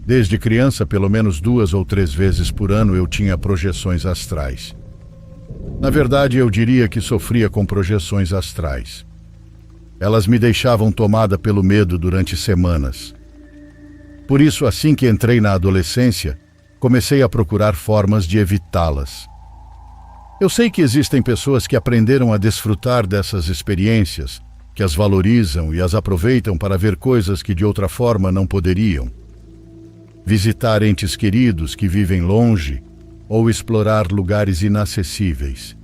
Desde criança, pelo menos 2 ou 3 vezes por ano eu tinha projeções astrais. Na verdade, eu diria que sofria com projeções astrais. Elas me deixavam tomada pelo medo durante semanas. Por isso, assim que entrei na adolescência, comecei a procurar formas de evitá-las. Eu sei que existem pessoas que aprenderam a desfrutar dessas experiências, que as valorizam e as aproveitam para ver coisas que de outra forma não poderiam. Visitar entes queridos que vivem longe ou explorar lugares inacessíveis.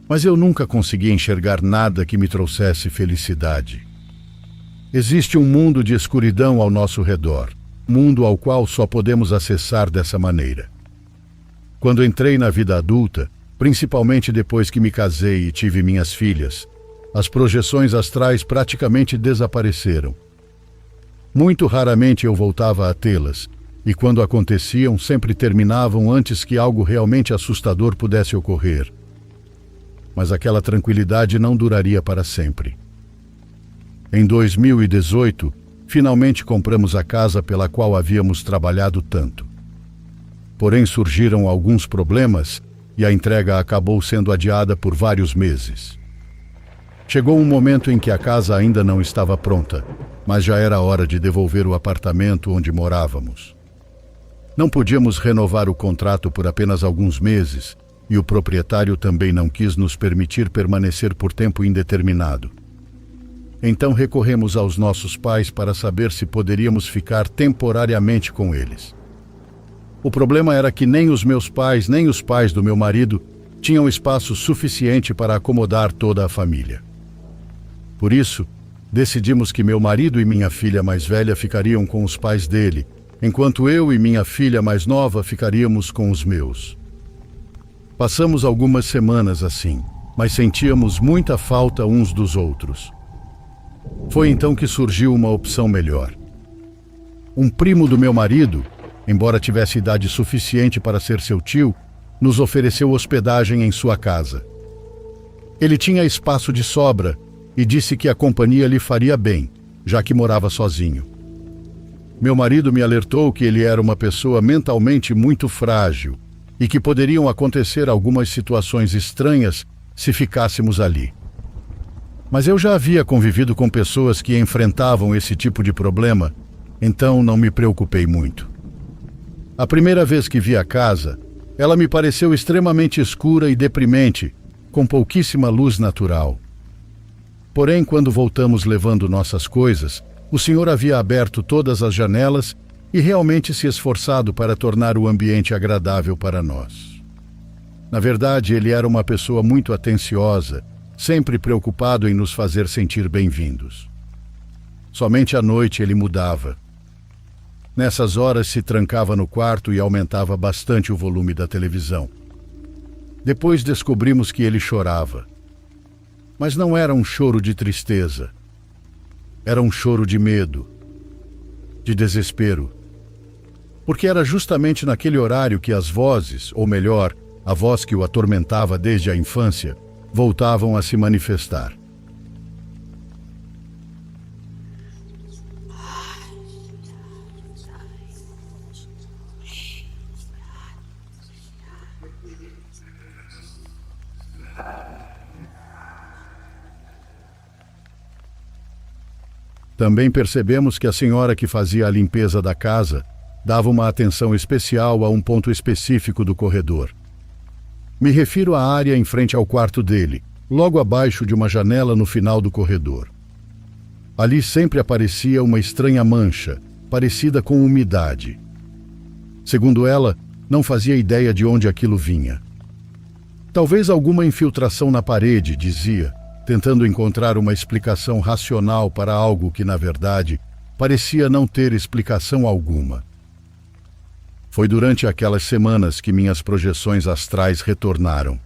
Mas eu nunca consegui enxergar nada que me trouxesse felicidade. Existe um mundo de escuridão ao nosso redor, mundo ao qual só podemos acessar dessa maneira. Quando entrei na vida adulta, principalmente depois que me casei e tive minhas filhas, as projeções astrais praticamente desapareceram. Muito raramente eu voltava a tê-las, e quando aconteciam, sempre terminavam antes que algo realmente assustador pudesse ocorrer. Mas aquela tranquilidade não duraria para sempre. Em 2018, finalmente compramos a casa pela qual havíamos trabalhado tanto. Porém, surgiram alguns problemas e a entrega acabou sendo adiada por vários meses. Chegou um momento em que a casa ainda não estava pronta, mas já era hora de devolver o apartamento onde morávamos. Não podíamos renovar o contrato por apenas alguns meses e o proprietário também não quis nos permitir permanecer por tempo indeterminado. Então recorremos aos nossos pais para saber se poderíamos ficar temporariamente com eles. O problema era que nem os meus pais, nem os pais do meu marido tinham espaço suficiente para acomodar toda a família. Por isso, decidimos que meu marido e minha filha mais velha ficariam com os pais dele, enquanto eu e minha filha mais nova ficaríamos com os meus. Passamos algumas semanas assim, mas sentíamos muita falta uns dos outros. Foi então que surgiu uma opção melhor. Um primo do meu marido, embora tivesse idade suficiente para ser seu tio, nos ofereceu hospedagem em sua casa. Ele tinha espaço de sobra e disse que a companhia lhe faria bem, já que morava sozinho. Meu marido me alertou que ele era uma pessoa mentalmente muito frágil e que poderiam acontecer algumas situações estranhas se ficássemos ali. Mas eu já havia convivido com pessoas que enfrentavam esse tipo de problema, então não me preocupei muito. A primeira vez que vi a casa, ela me pareceu extremamente escura e deprimente, com pouquíssima luz natural. Porém, quando voltamos levando nossas coisas, o senhor havia aberto todas as janelas e realmente se esforçado para tornar o ambiente agradável para nós. Na verdade, ele era uma pessoa muito atenciosa, sempre preocupado em nos fazer sentir bem-vindos. Somente à noite ele mudava. Nessas horas se trancava no quarto e aumentava bastante o volume da televisão. Depois descobrimos que ele chorava. Mas não era um choro de tristeza. Era um choro de medo, de desespero. Porque era justamente naquele horário que as vozes, ou melhor, a voz que o atormentava desde a infância, voltavam a se manifestar. Também percebemos que a senhora que fazia a limpeza da casa dava uma atenção especial a um ponto específico do corredor. Me refiro à área em frente ao quarto dele, logo abaixo de uma janela no final do corredor. Ali sempre aparecia uma estranha mancha, parecida com umidade. Segundo ela, não fazia ideia de onde aquilo vinha. Talvez alguma infiltração na parede, dizia, tentando encontrar uma explicação racional para algo que, na verdade, parecia não ter explicação alguma. Foi durante aquelas semanas que minhas projeções astrais retornaram.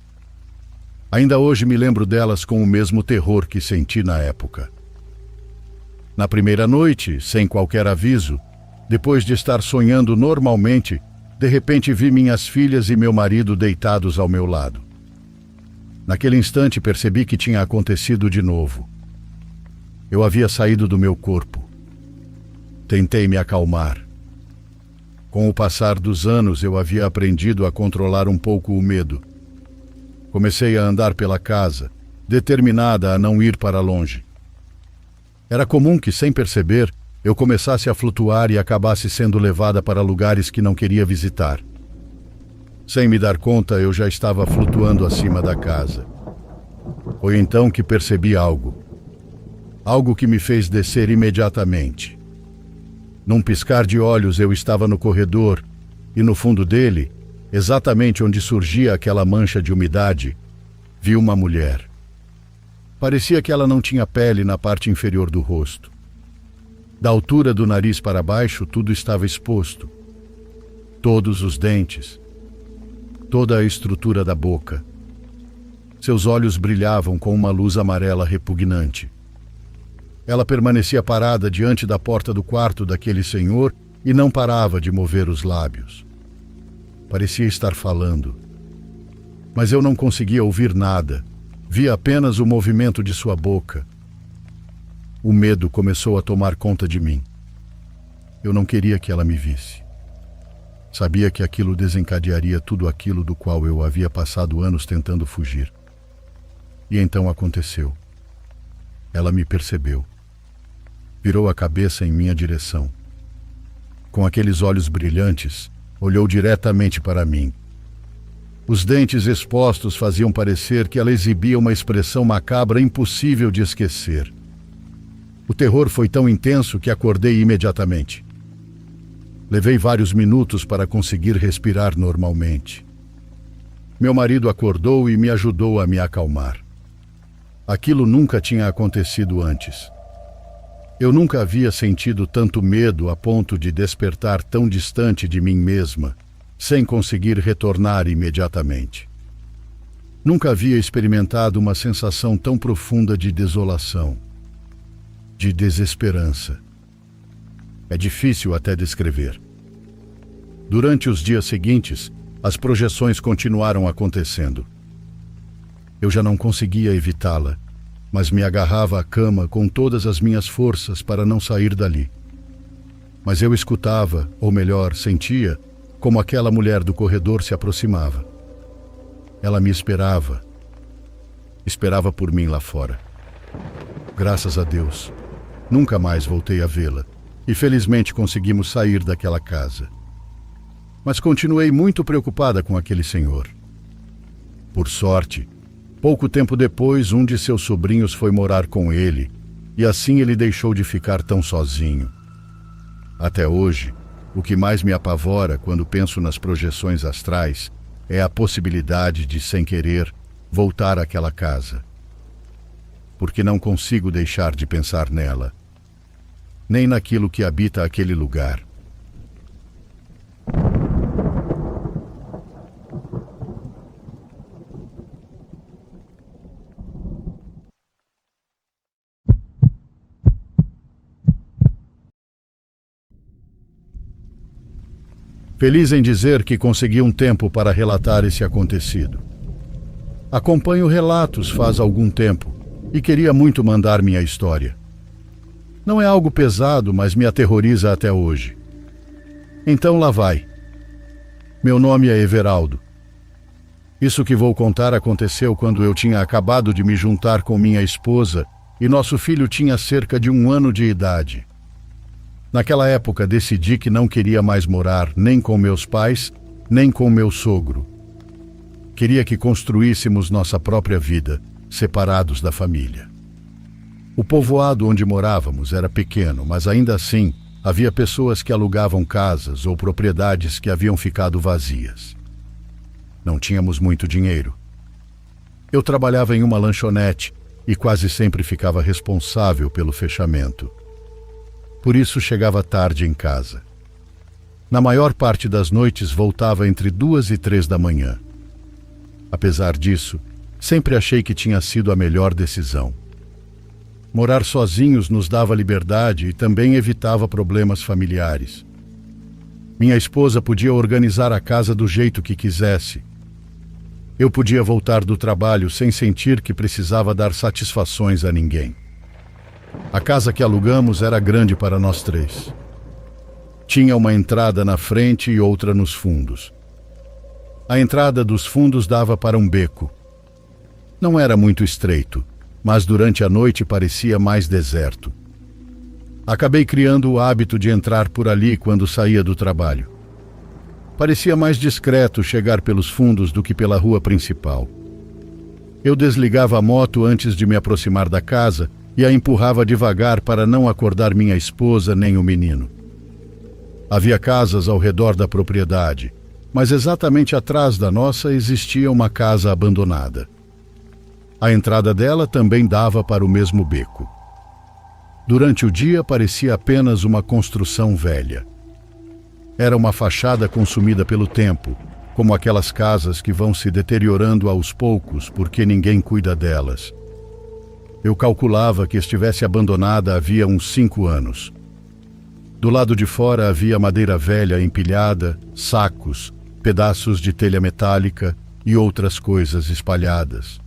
Ainda hoje me lembro delas com o mesmo terror que senti na época. Na primeira noite, sem qualquer aviso, depois de estar sonhando normalmente, de repente vi minhas filhas e meu marido deitados ao meu lado. Naquele instante percebi que tinha acontecido de novo. Eu havia saído do meu corpo. Tentei me acalmar. Com o passar dos anos, eu havia aprendido a controlar um pouco o medo. Comecei a andar pela casa, determinada a não ir para longe. Era comum que, sem perceber, eu começasse a flutuar e acabasse sendo levada para lugares que não queria visitar. Sem me dar conta, eu já estava flutuando acima da casa. Foi então que percebi algo. Algo que me fez descer imediatamente. Num piscar de olhos, eu estava no corredor e, no fundo dele, exatamente onde surgia aquela mancha de umidade, vi uma mulher. Parecia que ela não tinha pele na parte inferior do rosto. Da altura do nariz para baixo, tudo estava exposto. Todos os dentes, toda a estrutura da boca. Seus olhos brilhavam com uma luz amarela repugnante. Ela permanecia parada diante da porta do quarto daquele senhor e não parava de mover os lábios. Parecia estar falando. Mas eu não conseguia ouvir nada. Via apenas o movimento de sua boca. O medo começou a tomar conta de mim. Eu não queria que ela me visse. Sabia que aquilo desencadearia tudo aquilo do qual eu havia passado anos tentando fugir. E então aconteceu. Ela me percebeu. Virou a cabeça em minha direção. Com aqueles olhos brilhantes, olhou diretamente para mim. Os dentes expostos faziam parecer que ela exibia uma expressão macabra impossível de esquecer. O terror foi tão intenso que acordei imediatamente. Levei vários minutos para conseguir respirar normalmente. Meu marido acordou e me ajudou a me acalmar. Aquilo nunca tinha acontecido antes. Eu nunca havia sentido tanto medo a ponto de despertar tão distante de mim mesma, sem conseguir retornar imediatamente. Nunca havia experimentado uma sensação tão profunda de desolação, de desesperança. É difícil até descrever. Durante os dias seguintes, as projeções continuaram acontecendo. Eu já não conseguia evitá-la, mas me agarrava à cama com todas as minhas forças para não sair dali. Mas eu escutava, ou melhor, sentia, como aquela mulher do corredor se aproximava. Ela me esperava. Esperava por mim lá fora. Graças a Deus, nunca mais voltei a vê-la, e felizmente conseguimos sair daquela casa. Mas continuei muito preocupada com aquele senhor. Por sorte, pouco tempo depois, um de seus sobrinhos foi morar com ele, e assim ele deixou de ficar tão sozinho. Até hoje, o que mais me apavora quando penso nas projeções astrais é a possibilidade de, sem querer, voltar àquela casa. Porque não consigo deixar de pensar nela, nem naquilo que habita aquele lugar. Feliz em dizer que consegui um tempo para relatar esse acontecido. Acompanho relatos faz algum tempo e queria muito mandar minha história. Não é algo pesado, mas me aterroriza até hoje. Então lá vai. Meu nome é Everaldo. Isso que vou contar aconteceu quando eu tinha acabado de me juntar com minha esposa e nosso filho tinha cerca de 1 ano de idade. Naquela época decidi que não queria mais morar nem com meus pais, nem com meu sogro. Queria que construíssemos nossa própria vida, separados da família. O povoado onde morávamos era pequeno, mas ainda assim havia pessoas que alugavam casas ou propriedades que haviam ficado vazias. Não tínhamos muito dinheiro. Eu trabalhava em uma lanchonete e quase sempre ficava responsável pelo fechamento. Por isso chegava tarde em casa. Na maior parte das noites voltava entre 2 e 3 da manhã. Apesar disso, sempre achei que tinha sido a melhor decisão. Morar sozinhos nos dava liberdade e também evitava problemas familiares. Minha esposa podia organizar a casa do jeito que quisesse. Eu podia voltar do trabalho sem sentir que precisava dar satisfações a ninguém. A casa que alugamos era grande para nós 3. Tinha uma entrada na frente e outra nos fundos. A entrada dos fundos dava para um beco. Não era muito estreito, mas durante a noite parecia mais deserto. Acabei criando o hábito de entrar por ali quando saía do trabalho. Parecia mais discreto chegar pelos fundos do que pela rua principal. Eu desligava a moto antes de me aproximar da casa e a empurrava devagar para não acordar minha esposa nem o menino. Havia casas ao redor da propriedade, mas exatamente atrás da nossa existia uma casa abandonada. A entrada dela também dava para o mesmo beco. Durante o dia parecia apenas uma construção velha. Era uma fachada consumida pelo tempo, como aquelas casas que vão se deteriorando aos poucos porque ninguém cuida delas. Eu calculava que estivesse abandonada havia uns 5 anos. Do lado de fora havia madeira velha empilhada, sacos, pedaços de telha metálica e outras coisas espalhadas.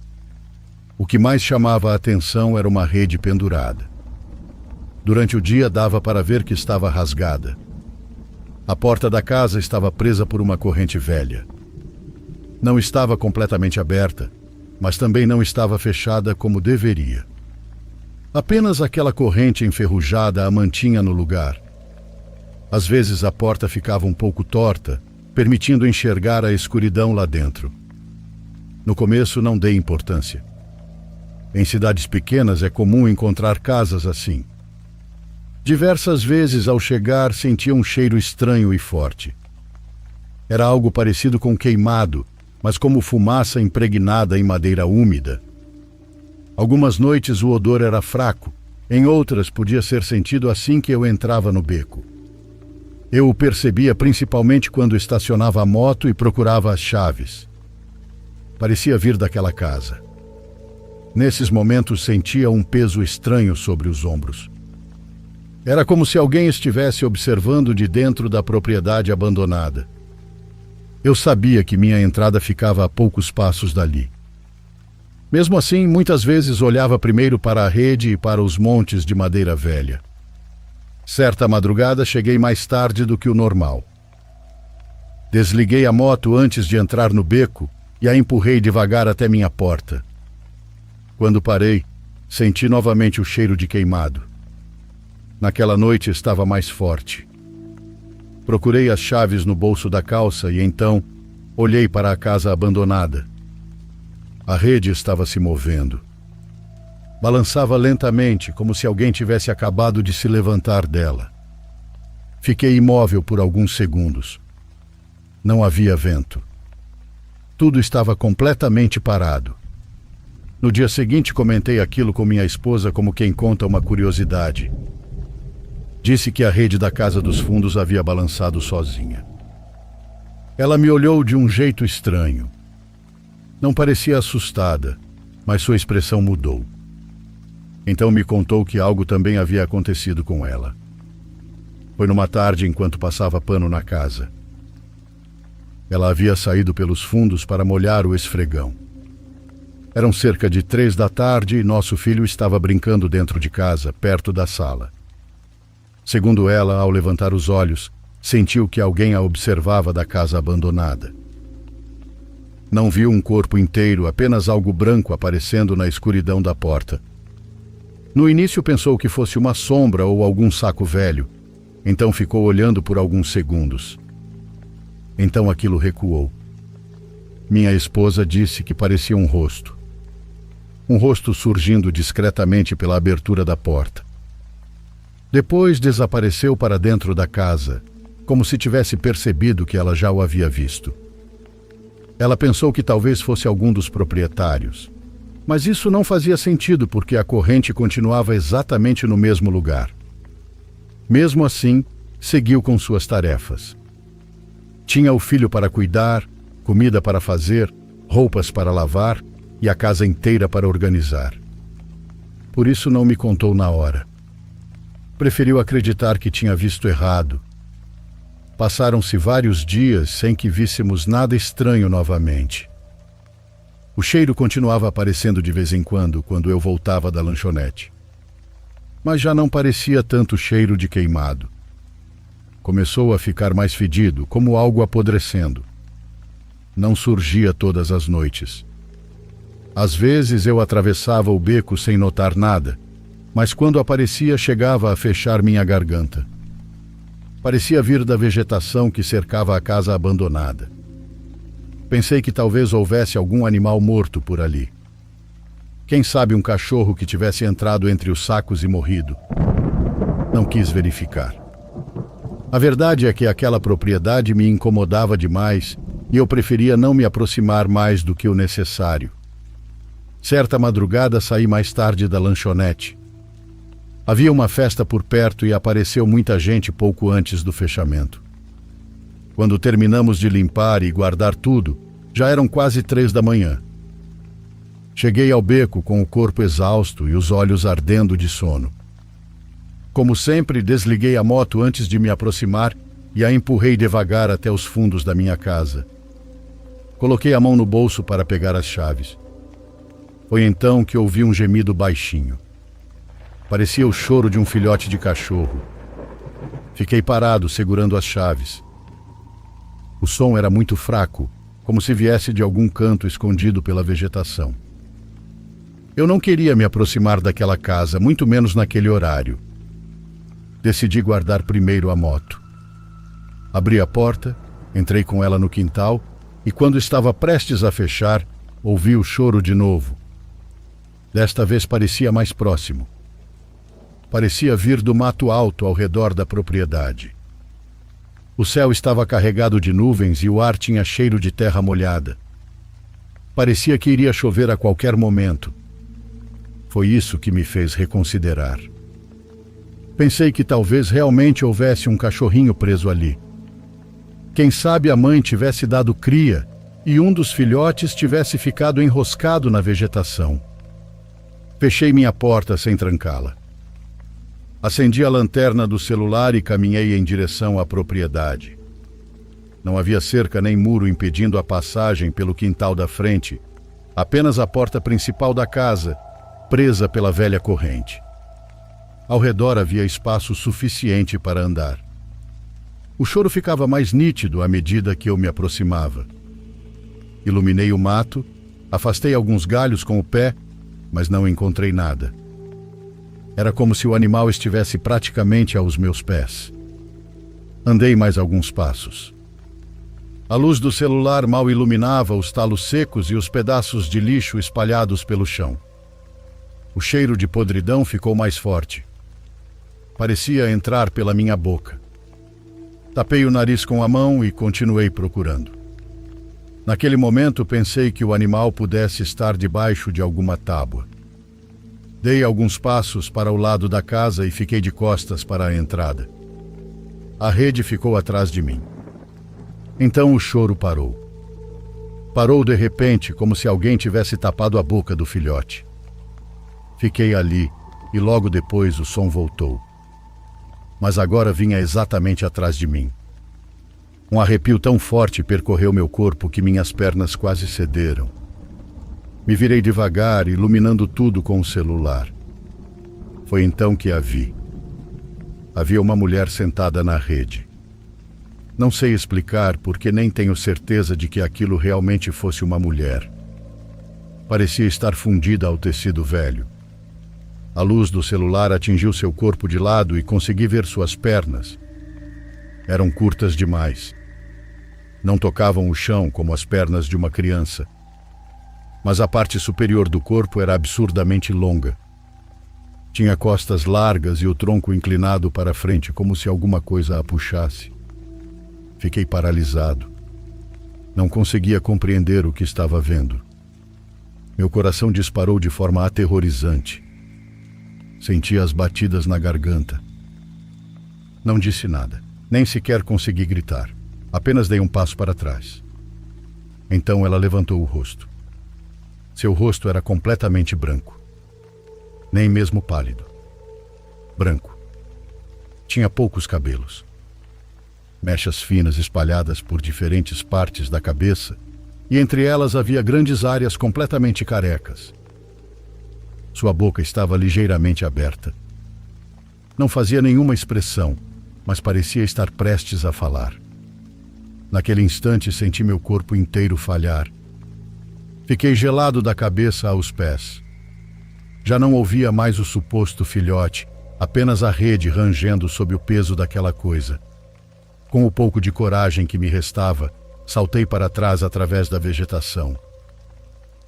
O que mais chamava a atenção era uma rede pendurada. Durante o dia dava para ver que estava rasgada. A porta da casa estava presa por uma corrente velha. Não estava completamente aberta, mas também não estava fechada como deveria. Apenas aquela corrente enferrujada a mantinha no lugar. Às vezes a porta ficava um pouco torta, permitindo enxergar a escuridão lá dentro. No começo não dei importância. Em cidades pequenas é comum encontrar casas assim. Diversas vezes ao chegar sentia um cheiro estranho e forte. Era algo parecido com queimado, mas como fumaça impregnada em madeira úmida. Algumas noites o odor era fraco, em outras podia ser sentido assim que eu entrava no beco. Eu o percebia principalmente quando estacionava a moto e procurava as chaves. Parecia vir daquela casa. Nesses momentos sentia um peso estranho sobre os ombros. Era como se alguém estivesse observando de dentro da propriedade abandonada. Eu sabia que minha entrada ficava a poucos passos dali. Mesmo assim, muitas vezes olhava primeiro para a rede e para os montes de madeira velha. Certa madrugada cheguei mais tarde do que o normal. Desliguei a moto antes de entrar no beco e a empurrei devagar até minha porta. Quando parei, senti novamente o cheiro de queimado. Naquela noite estava mais forte. Procurei as chaves no bolso da calça e então olhei para a casa abandonada. A rede estava se movendo. Balançava lentamente, como se alguém tivesse acabado de se levantar dela. Fiquei imóvel por alguns segundos. Não havia vento. Tudo estava completamente parado. No dia seguinte comentei aquilo com minha esposa como quem conta uma curiosidade. Disse que a rede da casa dos fundos havia balançado sozinha. Ela me olhou de um jeito estranho. Não parecia assustada, mas sua expressão mudou. Então me contou que algo também havia acontecido com ela. Foi numa tarde enquanto passava pano na casa. Ela havia saído pelos fundos para molhar o esfregão. Eram cerca de 3 da tarde e nosso filho estava brincando dentro de casa, perto da sala. Segundo ela, ao levantar os olhos, sentiu que alguém a observava da casa abandonada. Não viu um corpo inteiro, apenas algo branco aparecendo na escuridão da porta. No início pensou que fosse uma sombra ou algum saco velho, então ficou olhando por alguns segundos. Então aquilo recuou. Minha esposa disse que parecia um rosto. Um rosto surgindo discretamente pela abertura da porta. Depois desapareceu para dentro da casa, como se tivesse percebido que ela já o havia visto. Ela pensou que talvez fosse algum dos proprietários, mas isso não fazia sentido porque a corrente continuava exatamente no mesmo lugar. Mesmo assim, seguiu com suas tarefas. Tinha o filho para cuidar, comida para fazer, roupas para lavar e a casa inteira para organizar. Por isso não me contou na hora. Preferiu acreditar que tinha visto errado. Passaram-se vários dias sem que víssemos nada estranho novamente. O cheiro continuava aparecendo de vez em quando eu voltava da lanchonete. Mas já não parecia tanto cheiro de queimado. Começou a ficar mais fedido, como algo apodrecendo. Não surgia todas as noites. Às vezes eu atravessava o beco sem notar nada, mas quando aparecia chegava a fechar minha garganta. Parecia vir da vegetação que cercava a casa abandonada. Pensei que talvez houvesse algum animal morto por ali. Quem sabe um cachorro que tivesse entrado entre os sacos e morrido. Não quis verificar. A verdade é que aquela propriedade me incomodava demais e eu preferia não me aproximar mais do que o necessário. Certa madrugada saí mais tarde da lanchonete. Havia uma festa por perto e apareceu muita gente pouco antes do fechamento. Quando terminamos de limpar e guardar tudo, já eram quase 3 da manhã. Cheguei ao beco com o corpo exausto e os olhos ardendo de sono. Como sempre, desliguei a moto antes de me aproximar e a empurrei devagar até os fundos da minha casa. Coloquei a mão no bolso para pegar as chaves. Foi então que ouvi um gemido baixinho. Parecia o choro de um filhote de cachorro. Fiquei parado, segurando as chaves. O som era muito fraco, como se viesse de algum canto escondido pela vegetação. Eu não queria me aproximar daquela casa, muito menos naquele horário. Decidi guardar primeiro a moto. Abri a porta, entrei com ela no quintal e quando estava prestes a fechar, ouvi o choro de novo. Desta vez parecia mais próximo. Parecia vir do mato alto ao redor da propriedade. O céu estava carregado de nuvens e o ar tinha cheiro de terra molhada. Parecia que iria chover a qualquer momento. Foi isso que me fez reconsiderar. Pensei que talvez realmente houvesse um cachorrinho preso ali. Quem sabe a mãe tivesse dado cria e um dos filhotes tivesse ficado enroscado na vegetação. Fechei minha porta sem trancá-la. Acendi a lanterna do celular e caminhei em direção à propriedade. Não havia cerca nem muro impedindo a passagem pelo quintal da frente, apenas a porta principal da casa, presa pela velha corrente. Ao redor havia espaço suficiente para andar. O choro ficava mais nítido à medida que eu me aproximava. Iluminei o mato, afastei alguns galhos com o pé, mas não encontrei nada. Era como se o animal estivesse praticamente aos meus pés. Andei mais alguns passos. A luz do celular mal iluminava os talos secos e os pedaços de lixo espalhados pelo chão. O cheiro de podridão ficou mais forte. Parecia entrar pela minha boca. Tapei o nariz com a mão e continuei procurando. Naquele momento pensei que o animal pudesse estar debaixo de alguma tábua. Dei alguns passos para o lado da casa e fiquei de costas para a entrada. A rede ficou atrás de mim. Então o choro parou. Parou de repente, como se alguém tivesse tapado a boca do filhote. Fiquei ali e logo depois o som voltou. Mas agora vinha exatamente atrás de mim. Um arrepio tão forte percorreu meu corpo que minhas pernas quase cederam. Me virei devagar, iluminando tudo com o celular. Foi então que a vi. Havia uma mulher sentada na rede. Não sei explicar porque nem tenho certeza de que aquilo realmente fosse uma mulher. Parecia estar fundida ao tecido velho. A luz do celular atingiu seu corpo de lado e consegui ver suas pernas. Eram curtas demais. Não tocavam o chão como as pernas de uma criança. Mas a parte superior do corpo era absurdamente longa. Tinha costas largas e o tronco inclinado para frente, como se alguma coisa a puxasse. Fiquei paralisado. Não conseguia compreender o que estava vendo. Meu coração disparou de forma aterrorizante. Senti as batidas na garganta. Não disse nada, nem sequer consegui gritar. Apenas dei um passo para trás. Então ela levantou o rosto. Seu rosto era completamente branco. Nem mesmo pálido. Branco. Tinha poucos cabelos. Mechas finas espalhadas por diferentes partes da cabeça, e entre elas havia grandes áreas completamente carecas. Sua boca estava ligeiramente aberta. Não fazia nenhuma expressão, mas parecia estar prestes a falar. Naquele instante senti meu corpo inteiro falhar. Fiquei gelado da cabeça aos pés. Já não ouvia mais o suposto filhote, apenas a rede rangendo sob o peso daquela coisa. Com o pouco de coragem que me restava, saltei para trás através da vegetação.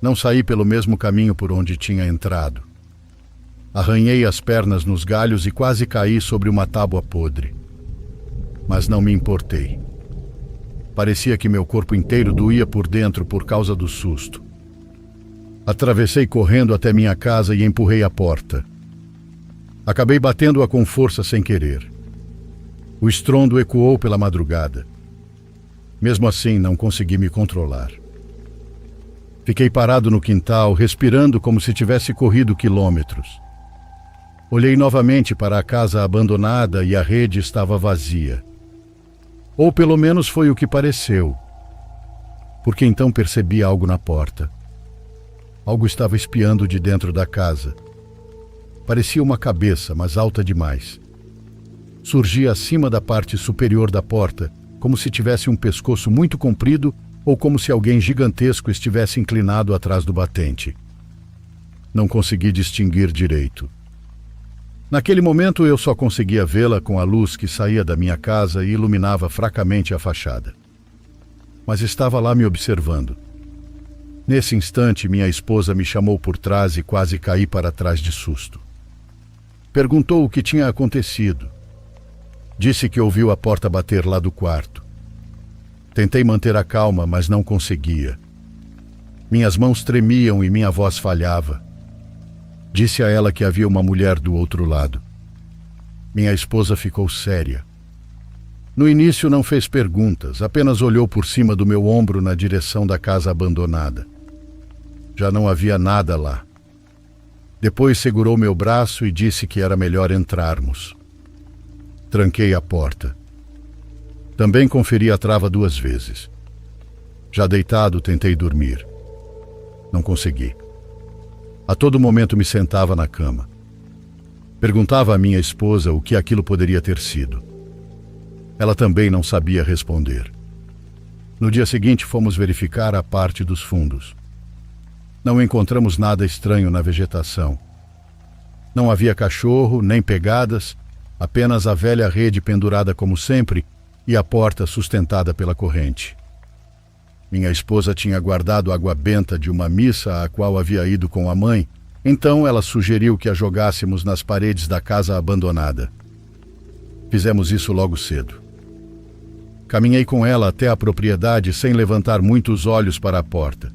Não saí pelo mesmo caminho por onde tinha entrado. Arranhei as pernas nos galhos e quase caí sobre uma tábua podre. Mas não me importei. Parecia que meu corpo inteiro doía por dentro por causa do susto. Atravessei correndo até minha casa e empurrei a porta. Acabei batendo-a com força sem querer. O estrondo ecoou pela madrugada. Mesmo assim, não consegui me controlar. Fiquei parado no quintal, respirando como se tivesse corrido quilômetros. Olhei novamente para a casa abandonada e a rede estava vazia. Ou pelo menos foi o que pareceu. Porque então percebi algo na porta. Algo estava espiando de dentro da casa. Parecia uma cabeça, mas alta demais. Surgia acima da parte superior da porta, como se tivesse um pescoço muito comprido ou como se alguém gigantesco estivesse inclinado atrás do batente. Não consegui distinguir direito. Naquele momento eu só conseguia vê-la com a luz que saía da minha casa e iluminava fracamente a fachada. Mas estava lá me observando. Nesse instante, minha esposa me chamou por trás e quase caí para trás de susto. Perguntou o que tinha acontecido. Disse que ouviu a porta bater lá do quarto. Tentei manter a calma, mas não conseguia. Minhas mãos tremiam e minha voz falhava. Disse a ela que havia uma mulher do outro lado. Minha esposa ficou séria. No início não fez perguntas, apenas olhou por cima do meu ombro na direção da casa abandonada. Já não havia nada lá. Depois segurou meu braço e disse que era melhor entrarmos. Tranquei a porta. Também conferi a trava 2 vezes. Já deitado, tentei dormir. Não consegui. A todo momento me sentava na cama. Perguntava à minha esposa o que aquilo poderia ter sido. Ela também não sabia responder. No dia seguinte fomos verificar a parte dos fundos. Não encontramos nada estranho na vegetação. Não havia cachorro, nem pegadas, apenas a velha rede pendurada como sempre e a porta sustentada pela corrente. Minha esposa tinha guardado água benta de uma missa a qual havia ido com a mãe, então ela sugeriu que a jogássemos nas paredes da casa abandonada. Fizemos isso logo cedo. Caminhei com ela até a propriedade sem levantar muito os olhos para a porta.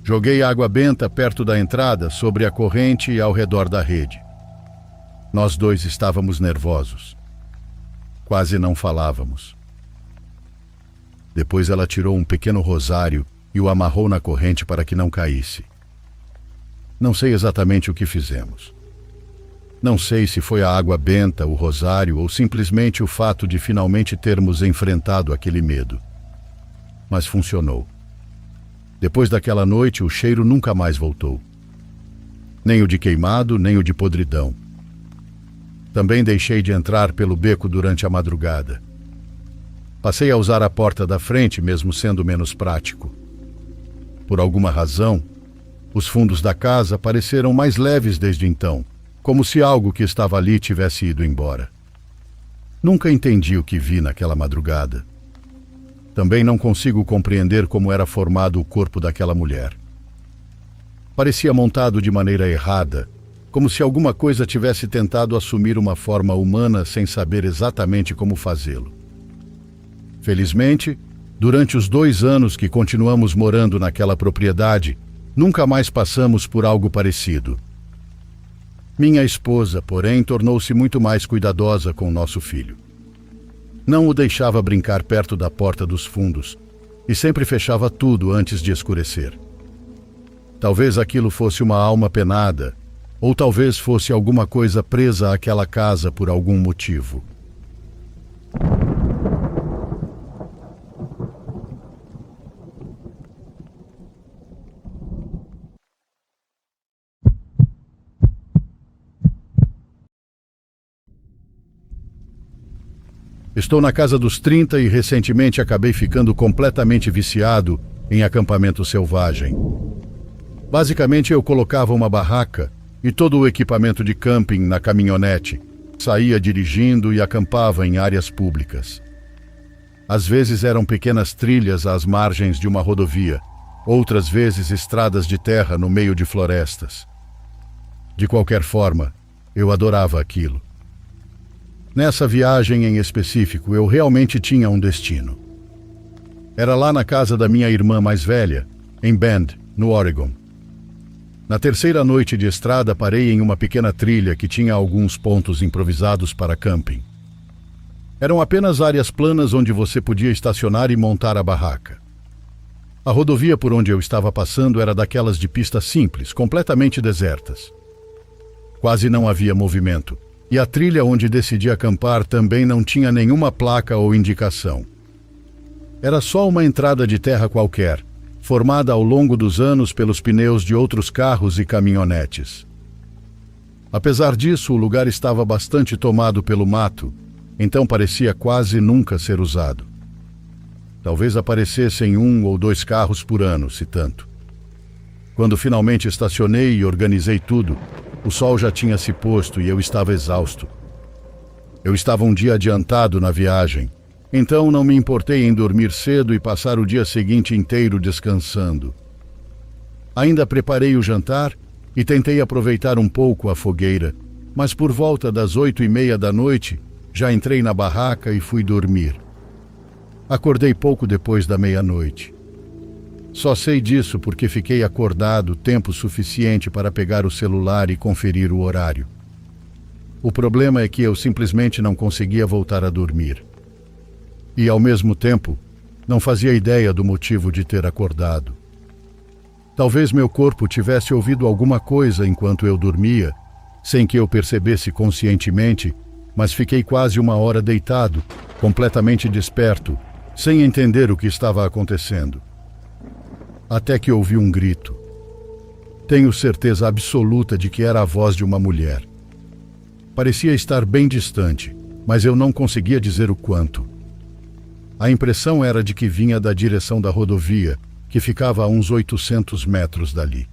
Joguei água benta perto da entrada, sobre a corrente e ao redor da rede. Nós 2 estávamos nervosos. Quase não falávamos. Depois ela tirou um pequeno rosário e o amarrou na corrente para que não caísse. Não sei exatamente o que fizemos. Não sei se foi a água benta, o rosário ou simplesmente o fato de finalmente termos enfrentado aquele medo. Mas funcionou. Depois daquela noite, o cheiro nunca mais voltou. Nem o de queimado, nem o de podridão. Também deixei de entrar pelo beco durante a madrugada. Passei a usar a porta da frente, mesmo sendo menos prático. Por alguma razão, os fundos da casa pareceram mais leves desde então, como se algo que estava ali tivesse ido embora. Nunca entendi o que vi naquela madrugada. Também não consigo compreender como era formado o corpo daquela mulher. Parecia montado de maneira errada, como se alguma coisa tivesse tentado assumir uma forma humana sem saber exatamente como fazê-lo. Felizmente, durante os 2 anos que continuamos morando naquela propriedade, nunca mais passamos por algo parecido. Minha esposa, porém, tornou-se muito mais cuidadosa com nosso filho. Não o deixava brincar perto da porta dos fundos e sempre fechava tudo antes de escurecer. Talvez aquilo fosse uma alma penada, ou talvez fosse alguma coisa presa àquela casa por algum motivo. Estou na casa dos 30 e recentemente acabei ficando completamente viciado em acampamento selvagem. Basicamente, eu colocava uma barraca e todo o equipamento de camping na caminhonete, saía dirigindo e acampava em áreas públicas. Às vezes eram pequenas trilhas às margens de uma rodovia, outras vezes estradas de terra no meio de florestas. De qualquer forma, eu adorava aquilo. Nessa viagem em específico, eu realmente tinha um destino. Era lá na casa da minha irmã mais velha, em Bend, no Oregon. Na terceira noite de estrada, parei em uma pequena trilha que tinha alguns pontos improvisados para camping. Eram apenas áreas planas onde você podia estacionar e montar a barraca. A rodovia por onde eu estava passando era daquelas de pista simples, completamente desertas. Quase não havia movimento. E a trilha onde decidi acampar também não tinha nenhuma placa ou indicação. Era só uma entrada de terra qualquer, formada ao longo dos anos pelos pneus de outros carros e caminhonetes. Apesar disso, o lugar estava bastante tomado pelo mato, então parecia quase nunca ser usado. Talvez aparecessem 1 ou 2 carros por ano, se tanto. Quando finalmente estacionei e organizei tudo, o sol já tinha se posto e eu estava exausto. Eu estava um dia adiantado na viagem, então não me importei em dormir cedo e passar o dia seguinte inteiro descansando. Ainda preparei o jantar e tentei aproveitar um pouco a fogueira, mas por volta das 8:30 da noite, já entrei na barraca e fui dormir. Acordei pouco depois da meia-noite. Só sei disso porque fiquei acordado tempo suficiente para pegar o celular e conferir o horário. O problema é que eu simplesmente não conseguia voltar a dormir. E, ao mesmo tempo, não fazia ideia do motivo de ter acordado. Talvez meu corpo tivesse ouvido alguma coisa enquanto eu dormia, sem que eu percebesse conscientemente, mas fiquei quase 1 hora deitado, completamente desperto, sem entender o que estava acontecendo. Até que ouvi um grito. Tenho certeza absoluta de que era a voz de uma mulher. Parecia estar bem distante, mas eu não conseguia dizer o quanto. A impressão era de que vinha da direção da rodovia, que ficava a uns 800 metros dali.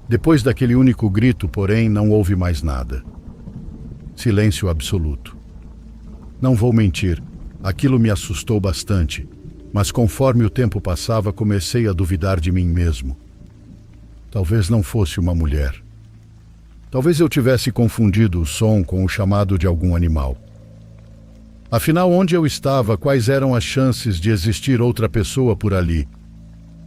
Depois daquele único grito, porém, não houve mais nada. Silêncio absoluto. Não vou mentir, aquilo me assustou bastante. Mas conforme o tempo passava, comecei a duvidar de mim mesmo. Talvez não fosse uma mulher. Talvez eu tivesse confundido o som com o chamado de algum animal. Afinal, onde eu estava, quais eram as chances de existir outra pessoa por ali?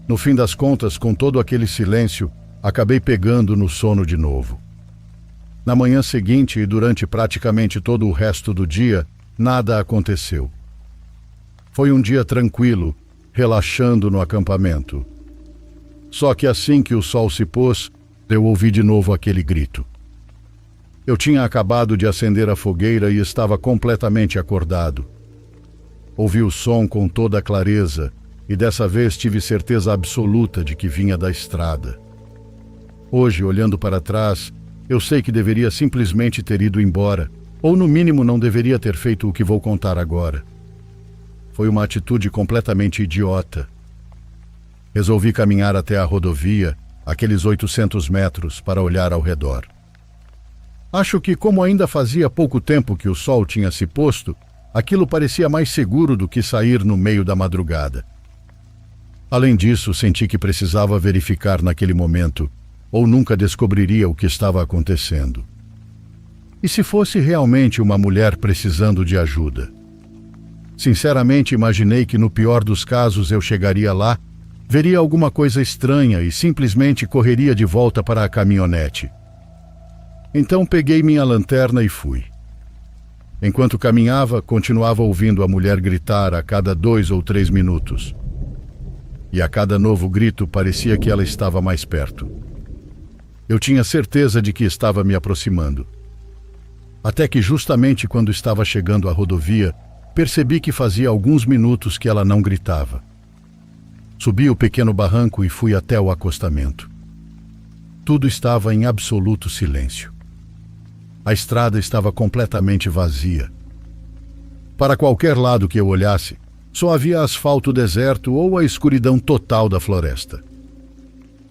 No fim das contas, com todo aquele silêncio, acabei pegando no sono de novo. Na manhã seguinte e durante praticamente todo o resto do dia, nada aconteceu. Foi um dia tranquilo, relaxando no acampamento. Só que assim que o sol se pôs, eu ouvi de novo aquele grito. Eu tinha acabado de acender a fogueira e estava completamente acordado. Ouvi o som com toda a clareza e dessa vez tive certeza absoluta de que vinha da estrada. Hoje, olhando para trás, eu sei que deveria simplesmente ter ido embora, ou no mínimo não deveria ter feito o que vou contar agora. Foi uma atitude completamente idiota. Resolvi caminhar até a rodovia, aqueles 800 metros, para olhar ao redor. Acho que, como ainda fazia pouco tempo que o sol tinha se posto, aquilo parecia mais seguro do que sair no meio da madrugada. Além disso, senti que precisava verificar naquele momento, ou nunca descobriria o que estava acontecendo. E se fosse realmente uma mulher precisando de ajuda? Sinceramente, imaginei que no pior dos casos eu chegaria lá, veria alguma coisa estranha e simplesmente correria de volta para a caminhonete. Então peguei minha lanterna e fui. Enquanto caminhava, continuava ouvindo a mulher gritar a cada 2 ou 3 minutos. E a cada novo grito parecia que ela estava mais perto. Eu tinha certeza de que estava me aproximando. Até que justamente quando estava chegando à rodovia, percebi que fazia alguns minutos que ela não gritava. Subi o pequeno barranco e fui até o acostamento. Tudo estava em absoluto silêncio. A estrada estava completamente vazia. Para qualquer lado que eu olhasse, só havia asfalto deserto ou a escuridão total da floresta.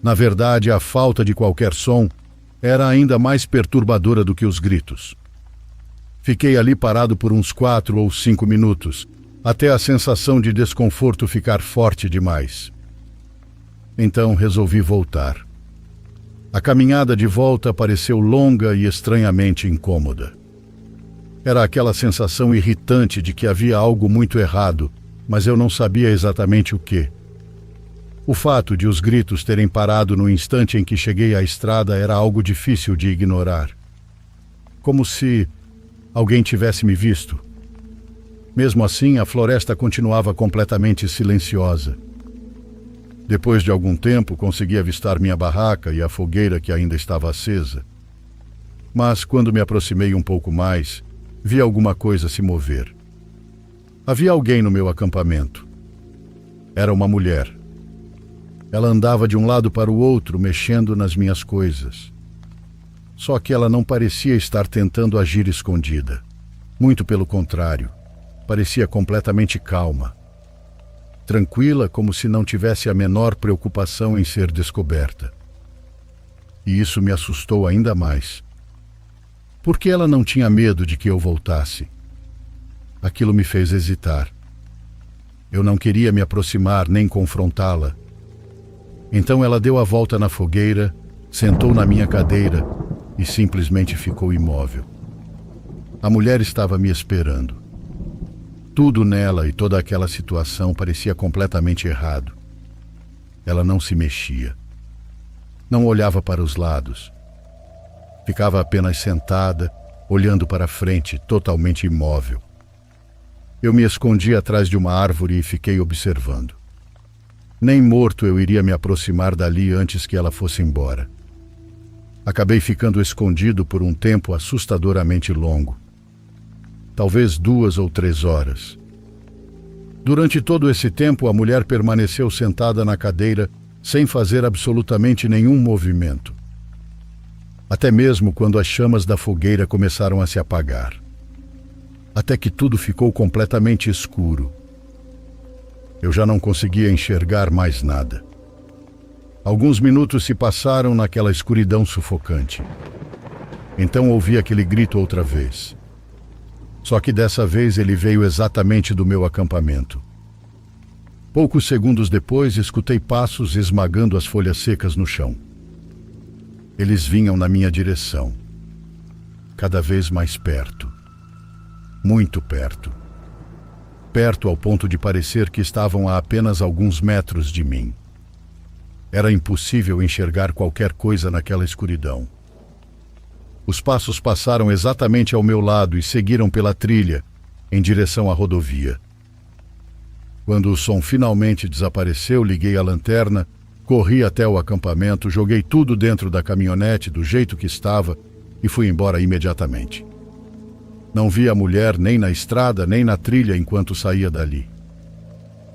Na verdade, a falta de qualquer som era ainda mais perturbadora do que os gritos. Fiquei ali parado por uns 4 ou 5 minutos, até a sensação de desconforto ficar forte demais. Então resolvi voltar. A caminhada de volta pareceu longa e estranhamente incômoda. Era aquela sensação irritante de que havia algo muito errado, mas eu não sabia exatamente o que. O fato de os gritos terem parado no instante em que cheguei à estrada era algo difícil de ignorar. Como se alguém tivesse me visto. Mesmo assim, a floresta continuava completamente silenciosa. Depois de algum tempo, consegui avistar minha barraca e a fogueira que ainda estava acesa. Mas, quando me aproximei um pouco mais, vi alguma coisa se mover. Havia alguém no meu acampamento. Era uma mulher. Ela andava de um lado para o outro, mexendo nas minhas coisas. Só que ela não parecia estar tentando agir escondida. Muito pelo contrário, parecia completamente calma. Tranquila, como se não tivesse a menor preocupação em ser descoberta. E isso me assustou ainda mais. Por que ela não tinha medo de que eu voltasse? Aquilo me fez hesitar. Eu não queria me aproximar nem confrontá-la. Então ela deu a volta na fogueira, sentou na minha cadeira e simplesmente ficou imóvel. A mulher estava me esperando. Tudo nela e toda aquela situação parecia completamente errado. Ela não se mexia. Não olhava para os lados. Ficava apenas sentada, olhando para frente, totalmente imóvel. Eu me escondi atrás de uma árvore e fiquei observando. Nem morto eu iria me aproximar dali antes que ela fosse embora. Acabei ficando escondido por um tempo assustadoramente longo. Talvez 2 ou 3 horas. Durante todo esse tempo, a mulher permaneceu sentada na cadeira, sem fazer absolutamente nenhum movimento. Até mesmo quando as chamas da fogueira começaram a se apagar. Até que tudo ficou completamente escuro. Eu já não conseguia enxergar mais nada. Alguns minutos se passaram naquela escuridão sufocante. Então ouvi aquele grito outra vez. Só que dessa vez ele veio exatamente do meu acampamento. Poucos segundos depois, escutei passos esmagando as folhas secas no chão. Eles vinham na minha direção. Cada vez mais perto. Muito perto. Perto ao ponto de parecer que estavam a apenas alguns metros de mim. Era impossível enxergar qualquer coisa naquela escuridão. Os passos passaram exatamente ao meu lado e seguiram pela trilha, em direção à rodovia. Quando o som finalmente desapareceu, liguei a lanterna, corri até o acampamento, joguei tudo dentro da caminhonete do jeito que estava e fui embora imediatamente. Não vi a mulher nem na estrada, nem na trilha enquanto saía dali.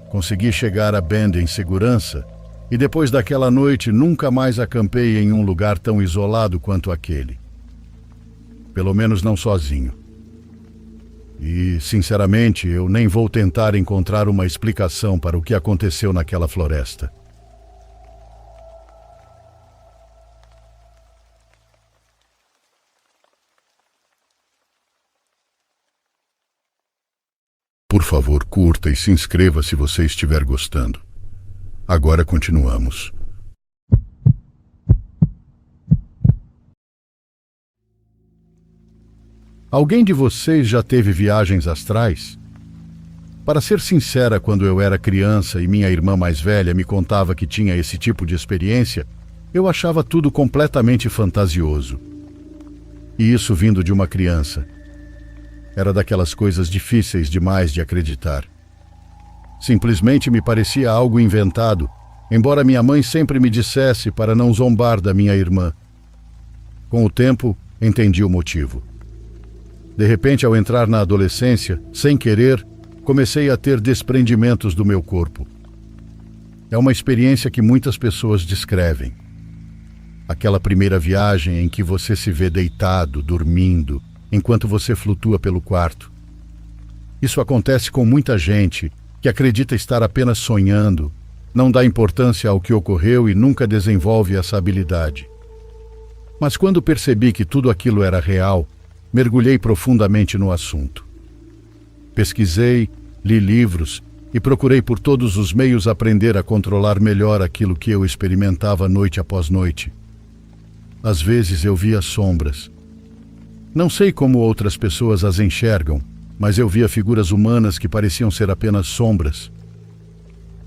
Consegui chegar a Bend em segurança e depois daquela noite nunca mais acampei em um lugar tão isolado quanto aquele. Pelo menos não sozinho. E, sinceramente, eu nem vou tentar encontrar uma explicação para o que aconteceu naquela floresta. Por favor, curta e se inscreva se você estiver gostando. Agora continuamos. Alguém de vocês já teve viagens astrais? Para ser sincera, quando eu era criança e minha irmã mais velha me contava que tinha esse tipo de experiência, eu achava tudo completamente fantasioso. E isso vindo de uma criança. Era daquelas coisas difíceis demais de acreditar. Simplesmente me parecia algo inventado, embora minha mãe sempre me dissesse para não zombar da minha irmã. Com o tempo, entendi o motivo. De repente, ao entrar na adolescência, sem querer, comecei a ter desprendimentos do meu corpo. É uma experiência que muitas pessoas descrevem. Aquela primeira viagem em que você se vê deitado, dormindo, enquanto você flutua pelo quarto. Isso acontece com muita gente que acredita estar apenas sonhando, não dá importância ao que ocorreu e nunca desenvolve essa habilidade. Mas quando percebi que tudo aquilo era real, mergulhei profundamente no assunto. Pesquisei, li livros e procurei por todos os meios aprender a controlar melhor aquilo que eu experimentava noite após noite. Às vezes eu via sombras. Não sei como outras pessoas as enxergam, mas eu via figuras humanas que pareciam ser apenas sombras.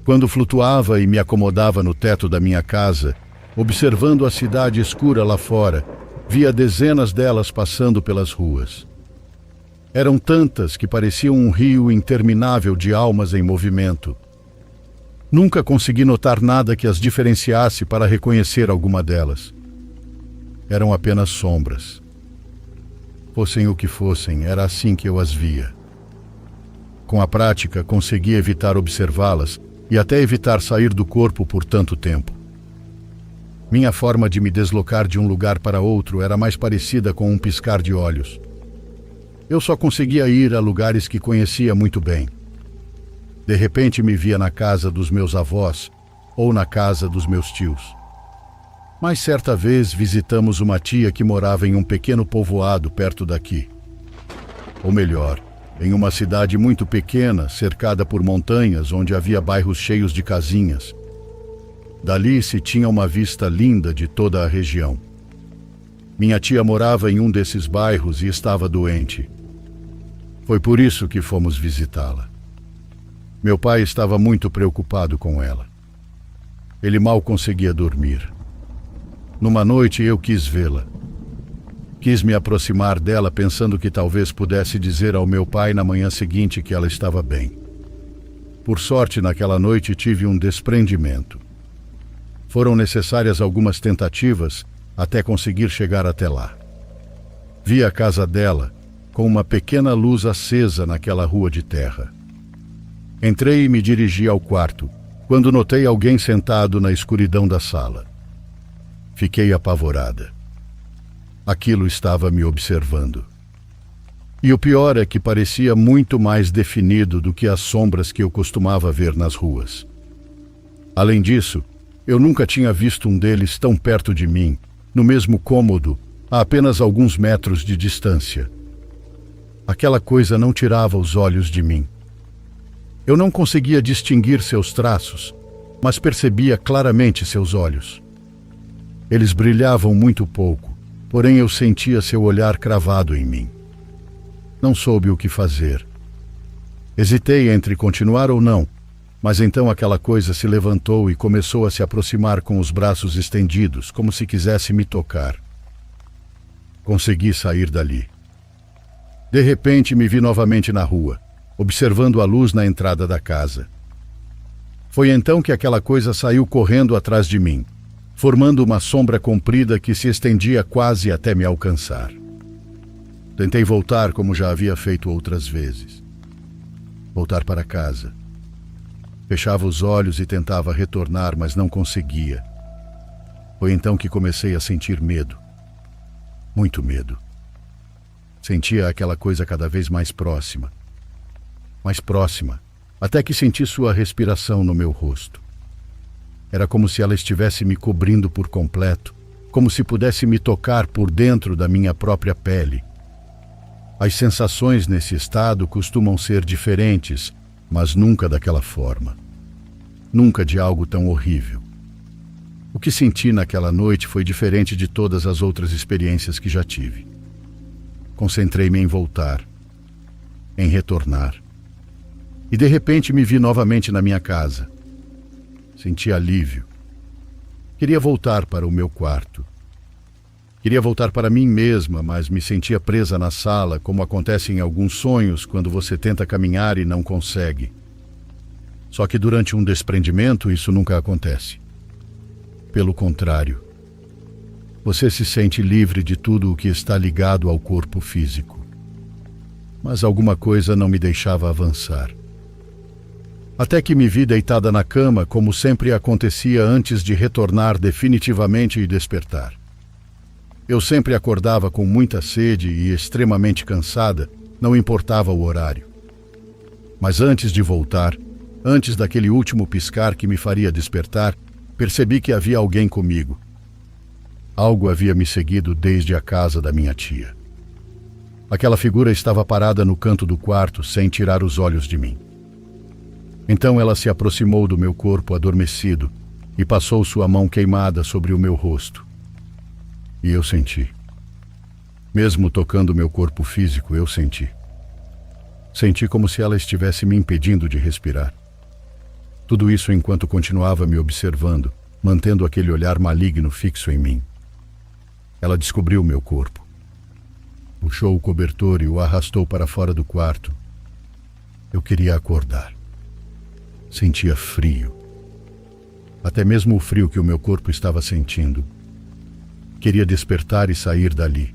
Quando flutuava e me acomodava no teto da minha casa, observando a cidade escura lá fora, via dezenas delas passando pelas ruas. Eram tantas que pareciam um rio interminável de almas em movimento. Nunca consegui notar nada que as diferenciasse para reconhecer alguma delas. Eram apenas sombras. Fossem o que fossem, era assim que eu as via. Com a prática, consegui evitar observá-las e até evitar sair do corpo por tanto tempo. Minha forma de me deslocar de um lugar para outro era mais parecida com um piscar de olhos. Eu só conseguia ir a lugares que conhecia muito bem. De repente me via na casa dos meus avós ou na casa dos meus tios. Mas certa vez visitamos uma tia que morava em um pequeno povoado perto daqui. Ou melhor, em uma cidade muito pequena, cercada por montanhas, onde havia bairros cheios de casinhas. Dali se tinha uma vista linda de toda a região. Minha tia morava em um desses bairros e estava doente. Foi por isso que fomos visitá-la. Meu pai estava muito preocupado com ela. Ele mal conseguia dormir. Numa noite eu quis vê-la. Quis me aproximar dela pensando que talvez pudesse dizer ao meu pai na manhã seguinte que ela estava bem. Por sorte, naquela noite tive um desprendimento. Foram necessárias algumas tentativas até conseguir chegar até lá. Vi a casa dela com uma pequena luz acesa naquela rua de terra. Entrei e me dirigi ao quarto, quando notei alguém sentado na escuridão da sala. Fiquei apavorada. Aquilo estava me observando. E o pior é que parecia muito mais definido do que as sombras que eu costumava ver nas ruas. Além disso, eu nunca tinha visto um deles tão perto de mim, no mesmo cômodo, a apenas alguns metros de distância. Aquela coisa não tirava os olhos de mim. Eu não conseguia distinguir seus traços, mas percebia claramente seus olhos. Eles brilhavam muito pouco, porém eu sentia seu olhar cravado em mim. Não soube o que fazer. Hesitei entre continuar ou não, mas então aquela coisa se levantou e começou a se aproximar com os braços estendidos, como se quisesse me tocar. Consegui sair dali. De repente me vi novamente na rua, observando a luz na entrada da casa. Foi então que aquela coisa saiu correndo atrás de mim, formando uma sombra comprida que se estendia quase até me alcançar. Tentei voltar como já havia feito outras vezes. Voltar para casa. Fechava os olhos e tentava retornar, mas não conseguia. Foi então que comecei a sentir medo. Muito medo. Sentia aquela coisa cada vez mais próxima, até que senti sua respiração no meu rosto. Era como se ela estivesse me cobrindo por completo, como se pudesse me tocar por dentro da minha própria pele. As sensações nesse estado costumam ser diferentes, mas nunca daquela forma. Nunca de algo tão horrível. O que senti naquela noite foi diferente de todas as outras experiências que já tive. Concentrei-me em voltar, em retornar. E de repente me vi novamente na minha casa. Senti alívio. Queria voltar para o meu quarto. Queria voltar para mim mesma, mas me sentia presa na sala, como acontece em alguns sonhos quando você tenta caminhar e não consegue. Só que durante um desprendimento isso nunca acontece. Pelo contrário, você se sente livre de tudo o que está ligado ao corpo físico. Mas alguma coisa não me deixava avançar. Até que me vi deitada na cama, como sempre acontecia antes de retornar definitivamente e despertar. Eu sempre acordava com muita sede e extremamente cansada, não importava o horário. Mas antes de voltar, antes daquele último piscar que me faria despertar, percebi que havia alguém comigo. Algo havia me seguido desde a casa da minha tia. Aquela figura estava parada no canto do quarto, sem tirar os olhos de mim. Então ela se aproximou do meu corpo adormecido e passou sua mão queimada sobre o meu rosto. E eu senti. Mesmo tocando meu corpo físico, eu senti. Senti como se ela estivesse me impedindo de respirar. Tudo isso enquanto continuava me observando, mantendo aquele olhar maligno fixo em mim. Ela descobriu meu corpo. Puxou o cobertor e o arrastou para fora do quarto. Eu queria acordar. Sentia frio. Até mesmo o frio que o meu corpo estava sentindo. Queria despertar e sair dali.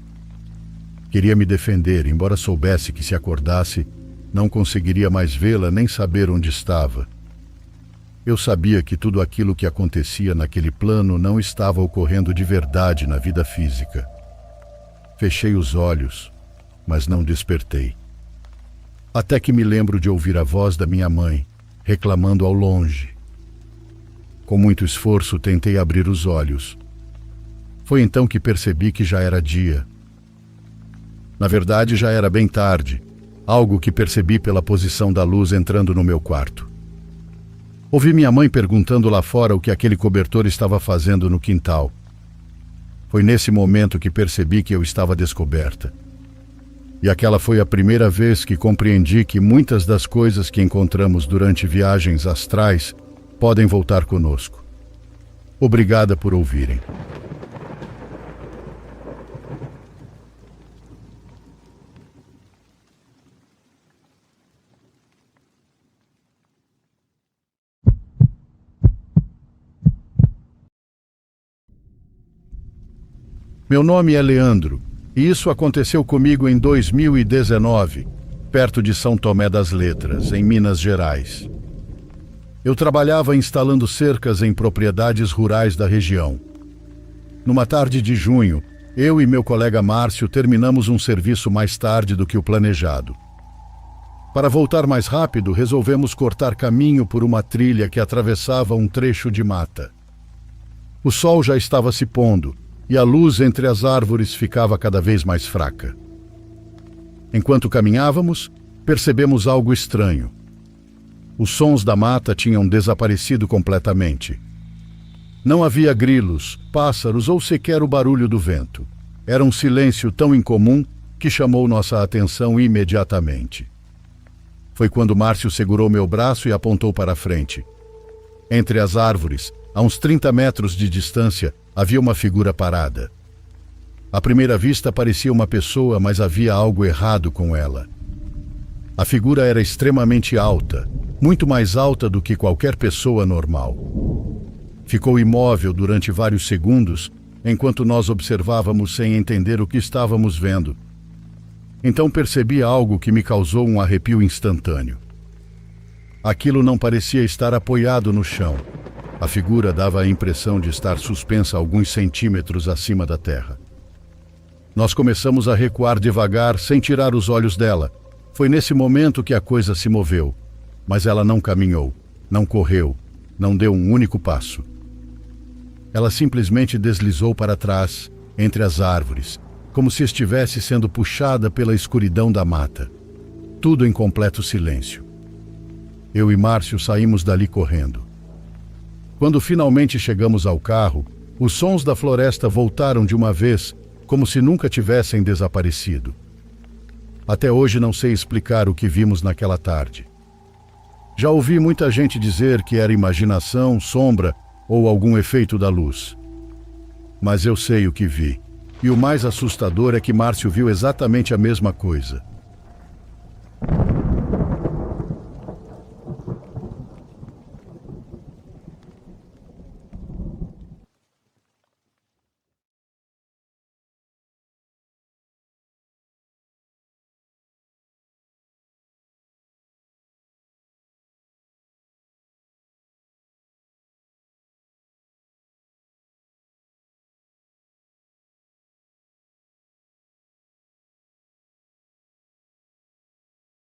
Queria me defender, embora soubesse que se acordasse, não conseguiria mais vê-la nem saber onde estava. Eu sabia que tudo aquilo que acontecia naquele plano não estava ocorrendo de verdade na vida física. Fechei os olhos, mas não despertei. Até que me lembro de ouvir a voz da minha mãe, reclamando ao longe. Com muito esforço, tentei abrir os olhos. Foi então que percebi que já era dia. Na verdade, já era bem tarde, algo que percebi pela posição da luz entrando no meu quarto. Ouvi minha mãe perguntando lá fora o que aquele cobertor estava fazendo no quintal. Foi nesse momento que percebi que eu estava descoberta. E aquela foi a primeira vez que compreendi que muitas das coisas que encontramos durante viagens astrais podem voltar conosco. Obrigada por ouvirem. Meu nome é Leandro, e isso aconteceu comigo em 2019, perto de São Tomé das Letras, em Minas Gerais. Eu trabalhava instalando cercas em propriedades rurais da região. Numa tarde de junho, eu e meu colega Márcio terminamos um serviço mais tarde do que o planejado. Para voltar mais rápido, resolvemos cortar caminho por uma trilha que atravessava um trecho de mata. O sol já estava se pondo, e a luz entre as árvores ficava cada vez mais fraca. Enquanto caminhávamos, percebemos algo estranho. Os sons da mata tinham desaparecido completamente. Não havia grilos, pássaros ou sequer o barulho do vento. Era um silêncio tão incomum que chamou nossa atenção imediatamente. Foi quando Márcio segurou meu braço e apontou para a frente. Entre as árvores, a uns 30 metros de distância, havia uma figura parada. À primeira vista parecia uma pessoa, mas havia algo errado com ela. A figura era extremamente alta, muito mais alta do que qualquer pessoa normal. Ficou imóvel durante vários segundos, enquanto nós observávamos sem entender o que estávamos vendo. Então percebi algo que me causou um arrepio instantâneo. Aquilo não parecia estar apoiado no chão. A figura dava a impressão de estar suspensa alguns centímetros acima da terra. Nós começamos a recuar devagar, sem tirar os olhos dela. Foi nesse momento que a coisa se moveu, mas ela não caminhou, não correu, não deu um único passo. Ela simplesmente deslizou para trás, entre as árvores, como se estivesse sendo puxada pela escuridão da mata. Tudo em completo silêncio. Eu e Márcio saímos dali correndo. Quando finalmente chegamos ao carro, os sons da floresta voltaram de uma vez, como se nunca tivessem desaparecido. Até hoje não sei explicar o que vimos naquela tarde. Já ouvi muita gente dizer que era imaginação, sombra ou algum efeito da luz. Mas eu sei o que vi, e o mais assustador é que Márcio viu exatamente a mesma coisa.